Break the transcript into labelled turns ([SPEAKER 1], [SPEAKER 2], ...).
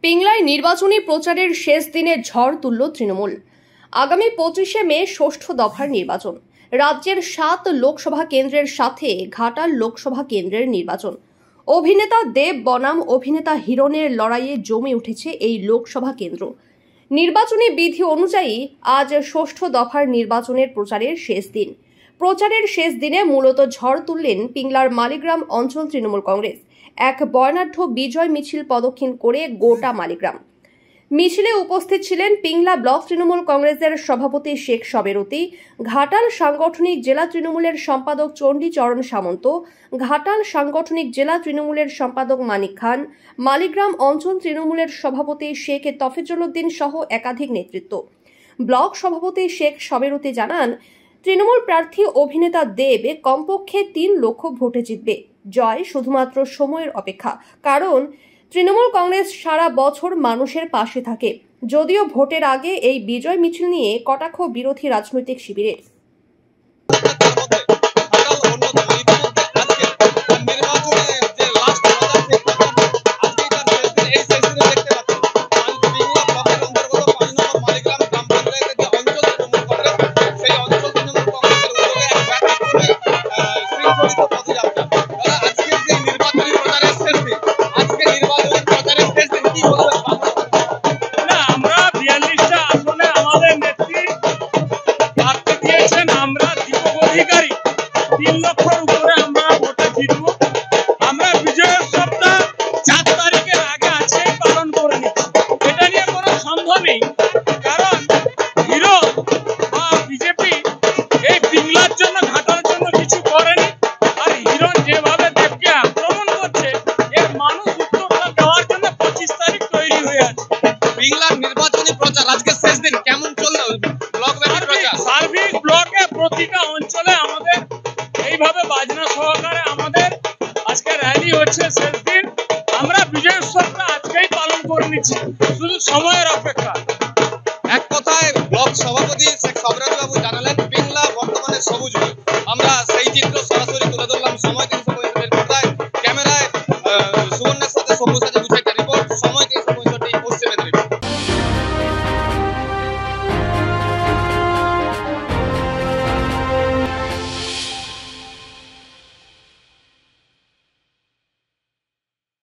[SPEAKER 1] পিংলায় নির্বাচনী প্রচারের শেষ দিনে ঝড় তুলল তৃণমূল। আগামী 25শে মে ষষ্ঠ দফার নির্বাচন। রাজ্যের 7 লোকসভা কেন্দ্রের সাথে ঘাটাল লোকসভা কেন্দ্রের নির্বাচন। অভিনেতা দেব বনাম অভিনেতা হিরণের লড়াইয়ে জমে উঠেছে এই লোকসভা কেন্দ্র। নির্বাচনী বিধি অনুযায়ী আজ ষষ্ঠ দফার নির্বাচনের প্রচারের শেষ দিন। প্রচারের শেষ দিনে মূলত ঝড় তুললেন পিংলার মালিগ্রাম অঞ্চল তৃণমূল কংগ্রেস। এক বর্ণাঢ্য বিজয় মিছিল প্রদক্ষিণ করে গোটা মালিগ্রাম। মিছিলে উপস্থিত ছিলেন পিংলা ব্লক তৃণমূল কংগ্রেসের সভাপতি শেখ সবেরতী, ঘাটাল সাংগঠনিক জেলা তৃণমূলের সম্পাদক চণ্ডীচরণ সামন্ত, ঘাটাল সাংগঠনিক জেলা তৃণমূলের সম্পাদক মানিক খান, মালিগ্রাম অঞ্চল তৃণমূলের সভাপতি শেখ তফিজুল উদ্দিন সহ একাধিক নেতৃত্ব। ব্লক সভাপতি শেখ সবেরতী জানান, তৃণমূল প্রার্থী অভিনেতা দেব কমপক্ষে 3 লক্ষ ভোটে জিতবে। জয় শুধুমাত্র সময়ের অপেক্ষা, কারণ তৃণমূল কংগ্রেস সারা বছর মানুষের পাশে থাকে। যদিও ভোটের আগে এই বিজয় মিছিল নিয়ে কটাক্ষ বিরোধী রাজনৈতিক শিবিরের।
[SPEAKER 2] কারণ হিরো বা বিজেপি এই পিংলার জন্য ঘাটার জন্য কিছু করেনি। আর হিরো যেভাবে দেবকে আক্রমণ করছে, এর মানুষ উত্তরটা দেওয়ার জন্য 25 তারিখ তৈরি হয়ে আছে।
[SPEAKER 3] পিংলার নির্বাচনী প্রচার আজকে শেষ দিন, কেমন চললো ব্লক প্রচার?
[SPEAKER 2] সার্বিক ব্লকে প্রতিটা অঞ্চলে আমাদের এইভাবে বাজনা সহকারে আমাদের আজকে র্যালি হচ্ছে শেষ দিন। আমরা বিজয় উৎসবটা আজকেই পালন করে নিচ্ছি, শুধু সময়ের অপেক্ষা।
[SPEAKER 3] এক কথায় ব্লক সভাপতি শেখ সবেরতী বাবু জানালেন পিংলা বর্তমানে সবুজ।